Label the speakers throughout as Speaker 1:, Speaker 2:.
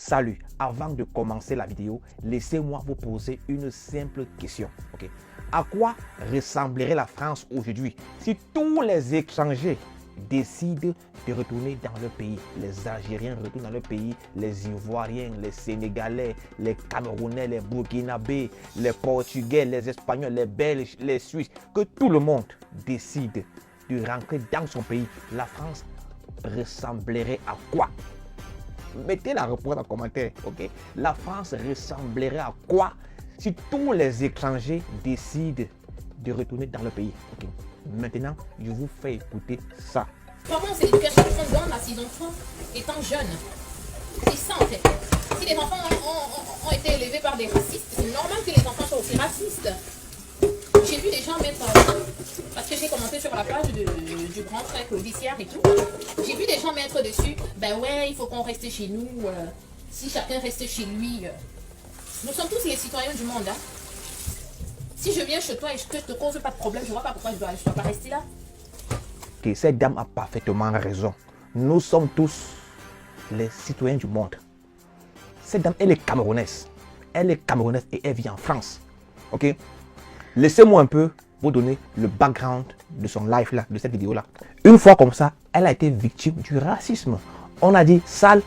Speaker 1: Salut, avant de commencer la vidéo, laissez-moi vous poser une simple question. Okay? À quoi ressemblerait la France aujourd'hui si tous les étrangers décident de retourner dans leur pays? Les Algériens retournent dans leur pays, les Ivoiriens, les Sénégalais, les Camerounais, les Burkinabés, les Portugais, les Espagnols, les Belges, les Suisses, que tout le monde décide de rentrer dans son pays. La France ressemblerait à quoi? Mettez la réponse en commentaire, ok? La France ressemblerait à quoi si tous les étrangers décident de retourner dans le pays, ok? Maintenant, je vous fais écouter ça.
Speaker 2: Comment c'est l'éducation qu'on donne à ses enfants étant jeunes? C'est ça en fait. Si les enfants ont été élevés par des racistes, c'est normal que les enfants soient aussi racistes. J'ai vu des gens mettre, parce que j'ai commenté sur la page du grand frère Claudicière et tout, j'ai vu des gens mettre dessus, ben ouais, il faut qu'on reste chez nous, si chacun reste chez lui. Nous sommes tous les citoyens du monde. Hein. Si je viens chez toi et que je te cause pas de problème, je ne vois pas pourquoi je dois pas rester là.
Speaker 1: Okay, cette dame a parfaitement raison. Nous sommes tous les citoyens du monde. Cette dame, elle est camerounaise. Elle est camerounaise et elle vit en France. Ok? Laissez-moi un peu vous donner le background de son live là, de cette vidéo là. Une fois comme ça, elle a été victime du racisme. On a dit sale.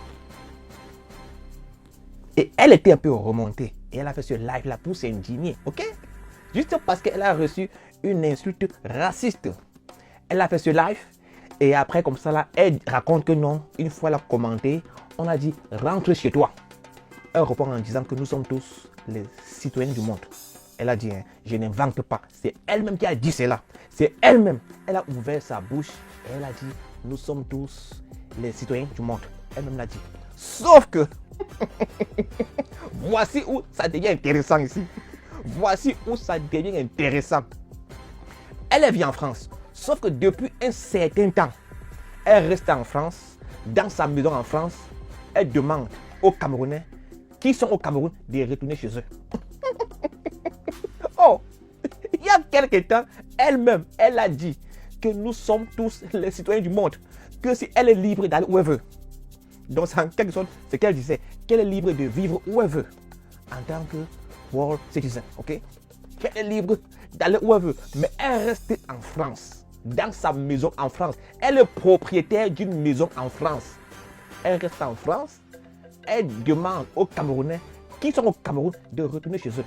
Speaker 1: Et elle était un peu remontée. Et elle a fait ce live là pour s'indigner. Ok? Juste parce qu'elle a reçu une insulte raciste. Elle a fait ce live. Et après comme ça là, elle raconte que non. Une fois elle a commenté, on a dit rentre chez toi. Elle répond en disant que nous sommes tous les citoyens du monde. Elle a dit, hein, je n'invente pas. C'est elle-même qui a dit cela. C'est elle-même. Elle a ouvert sa bouche et elle a dit, nous sommes tous les citoyens du monde. Elle-même l'a dit. Sauf que, voici où ça devient intéressant ici. Voici où ça devient intéressant. Elle vit en France. Sauf que depuis un certain temps, elle reste en France, dans sa maison en France. Elle demande aux Camerounais qui sont au Cameroun de retourner chez eux. Oh, il y a quelque temps, elle-même, elle a dit que nous sommes tous les citoyens du monde, que si elle est libre d'aller où elle veut. Donc, en quelque sorte, c'est ce qu'elle disait, qu'elle est libre de vivre où elle veut, en tant que world citizen, ok? Qu'elle est libre d'aller où elle veut, mais elle reste en France, dans sa maison en France. Elle est propriétaire d'une maison en France. Elle reste en France, elle demande aux Camerounais qui sont au Cameroun de retourner chez eux.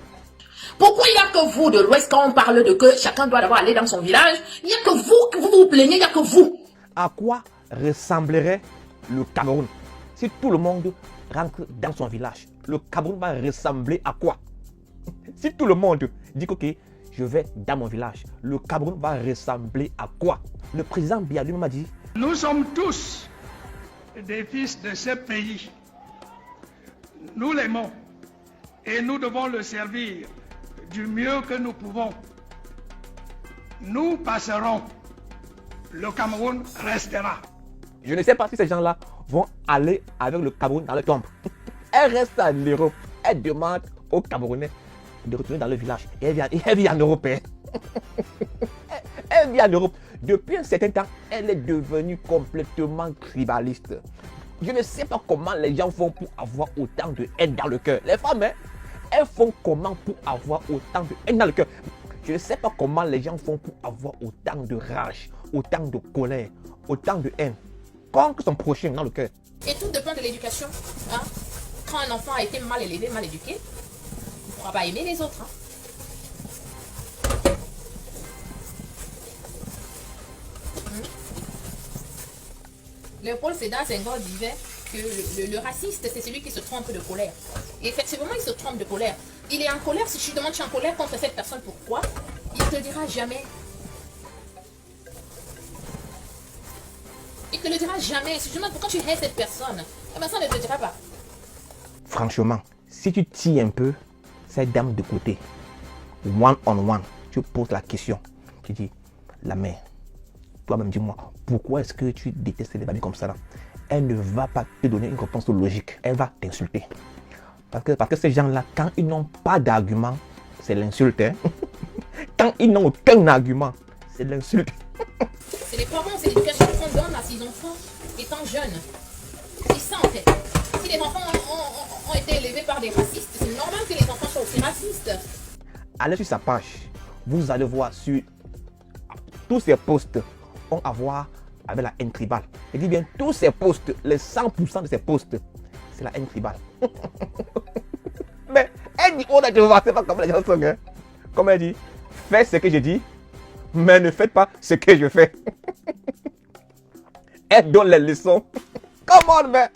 Speaker 2: Pourquoi il n'y a que vous de l'Ouest quand on parle de que chacun doit d'abord aller dans son village? Il n'y a que vous vous plaignez, il n'y a que vous.
Speaker 1: À quoi ressemblerait le Cameroun si tout le monde rentre dans son village? Le Cameroun va ressembler à quoi? Si tout le monde dit que ok, je vais dans mon village, le Cameroun va ressembler à quoi? Le président Biya lui-même a dit,
Speaker 3: nous sommes tous des fils de ce pays. Nous l'aimons et nous devons le servir du mieux que nous pouvons. Nous passerons. Le Cameroun restera.
Speaker 1: je ne sais pas si ces gens-là vont aller avec le Cameroun dans le tombe. Elle reste en Europe. Elle demande aux Camerounais de retourner dans le village. Et elle vit en Europe. Elle vit en Europe. Depuis un certain temps, elle est devenue complètement tribaliste. Je ne sais pas comment les gens font pour avoir autant de haine dans le cœur. Les femmes, hein, elles font comment pour avoir autant de haine dans le cœur? Je ne sais pas comment les gens font pour avoir autant de rage, autant de colère, autant de haine contre son prochain dans le cœur.
Speaker 2: Et tout dépend de l'éducation. Hein? Quand un enfant a été mal élevé, mal éduqué, il ne pourra pas aimer les autres. Hein? Léopold Sédar Senghor disait que le raciste, c'est celui qui se trompe de colère. Et effectivement, il se trompe de colère. Il est en colère, si tu demandes, tu es en colère contre cette personne, pourquoi? Il ne te le dira jamais. Il ne te le dira jamais. Si tu demandes pourquoi tu hais cette personne, la personne ne te le dira pas.
Speaker 1: Franchement, si tu tires un peu cette dame de côté, one on one, tu poses la question, tu dis, la mère, toi-même dis-moi, pourquoi est-ce que tu détestes les familles comme ça là? Elle ne va pas te donner une réponse logique, elle va t'insulter. Parce que ces gens-là, quand ils n'ont pas d'argument, c'est l'insulte. Hein? Quand ils n'ont aucun argument, c'est l'insulte.
Speaker 2: C'est les parents, c'est l'éducation qu'on donne à ses enfants étant jeunes. C'est ça en fait. Si les enfants été élevés par des racistes, c'est normal que les enfants soient aussi racistes.
Speaker 1: Allez sur sa page, vous allez voir sur tous ces posts ont à voir avec la haine tribale. Je dis bien tous ces posts, les 100% de ces posts, c'est la haine tribale. Mais elle dit, on a dû voir, c'est pas comme la chanson, hein. Comme elle dit, faites ce que je dis, mais ne faites pas ce que je fais. Elle donne les leçons. Comment, mais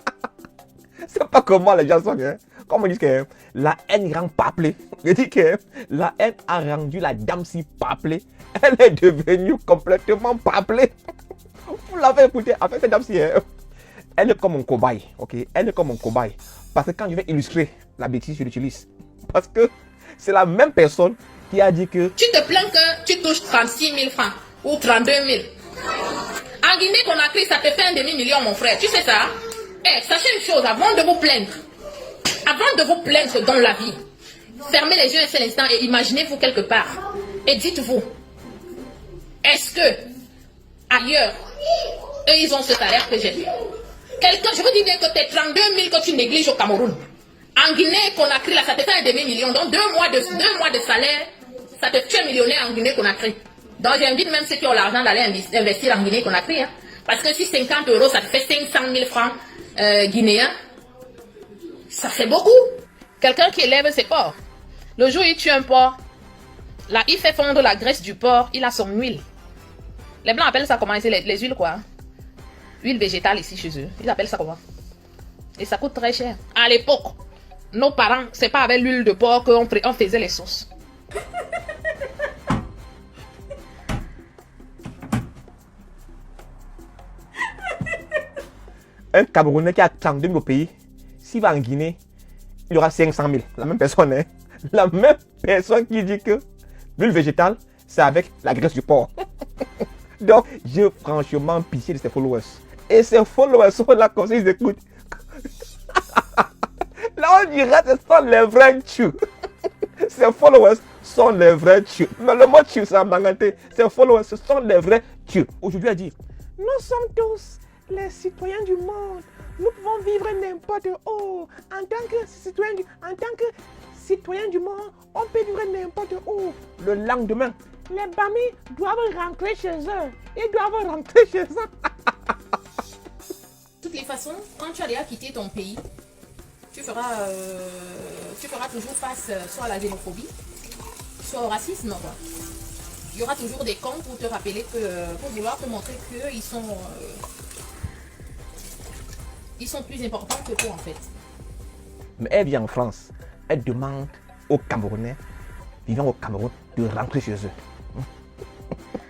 Speaker 1: c'est pas comment les gens sont, hein. Comme on dit que la haine rend paplé. Je dis que la haine a rendu la dame si paplée. Elle est devenue complètement paplée. Vous l'avez écouté, en fait, cette dame si, elle est comme mon cobaye, ok? Elle est comme mon cobaye. Parce que quand je vais illustrer la bêtise, je l'utilise. Parce que c'est la même personne qui a dit que
Speaker 2: Tu te plains que tu touches 36 000 francs ou 32 000. En Guinée-Conakry, ça te fait un demi-million, mon frère. Tu sais ça? Eh, sachez une chose, avant de vous plaindre dans la vie, fermez les yeux un seul instant et imaginez-vous quelque part. Et dites-vous, est-ce que ailleurs, eux, ils ont ce salaire que j'ai? Quelqu'un, je vous dis bien que tes 32 000 que tu négliges au Cameroun, en Guinée-Conakry, là, ça te fait un demi-million. Donc 2 mois de salaire, ça te fait un millionnaire en Guinée-Conakry. Donc j'invite même ceux qui ont l'argent d'aller investir en Guinée-Conakry. Hein. Parce que si 50 euros, ça te fait 500 000 francs guinéens, ça fait beaucoup. Quelqu'un qui élève ses porcs. Le jour où il tue un porc, là, il fait fondre la graisse du porc, il a son huile. Les Blancs appellent ça comment? C'est les huiles quoi? Huile végétale ici chez eux. Ils appellent ça comment? Et ça coûte très cher. À l'époque, nos parents, c'est pas avec l'huile de porc qu'on faisait les sauces.
Speaker 1: un Camerounais qui a 32 000 au pays, s'il va en Guinée, il y aura 500 000. La même personne, hein? La même personne qui dit que l'huile végétale, c'est avec la graisse du porc. Donc, j'ai franchement pitié de ses followers. Et ces followers sont là comme ça, ils écoutent. Là, on dirait que ce sont les vrais tchous. Ces followers sont les vrais tchous. Mais le mot tchou, c'est en manganté. Ces followers, ce sont les vrais tchous. Aujourd'hui, elle dit, nous sommes tous les citoyens du monde. Nous pouvons vivre n'importe où. En tant que citoyen du monde, on peut vivre n'importe où. Le lendemain, les Bamis doivent rentrer chez eux. Ils doivent rentrer chez eux.
Speaker 2: De toutes les façons, quand tu as déjà quitté ton pays, tu feras toujours face soit à la xénophobie, soit au racisme. Quoi. Il y aura toujours des cons pour te rappeler pour vouloir te montrer qu'ils sont plus importants que toi en fait.
Speaker 1: Mais elle vient en France, elle demande aux Camerounais vivant au Cameroun de rentrer chez eux.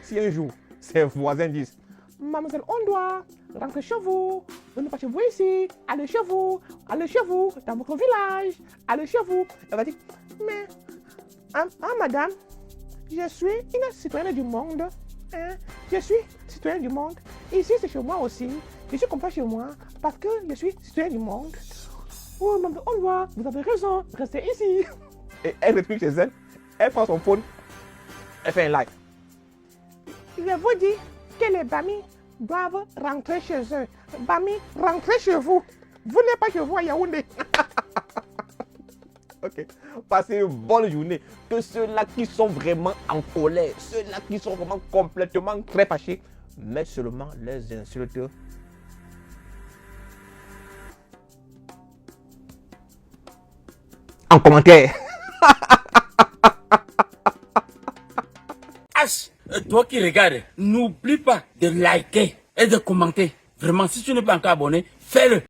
Speaker 1: Si un jour, ses voisins disent, mademoiselle, on doit rentrer chez vous, venez pas chez vous ici, allez chez vous, dans votre village, allez chez vous. Elle va dire, mais, madame, je suis une citoyenne du monde, hein? Je suis citoyenne du monde, ici c'est chez moi aussi, je suis comme ça chez moi, parce que je suis citoyenne du monde. Oh, maman, on voit, vous avez raison, restez ici. Et elle retourne chez elle, elle prend son phone, elle fait un live. Je vous dis que les Bamis doivent rentrer chez eux. Bamis, rentrez chez vous. Vous n'êtes pas chez vous à Yaoundé. Ok. Passez une bonne journée. Que ceux-là qui sont vraiment en colère, ceux-là qui sont vraiment complètement très fâchés, mais seulement les insultes. En commentaire.
Speaker 4: Toi qui regardes, n'oublie pas de liker et de commenter. Vraiment, si tu n'es pas encore abonné, fais-le.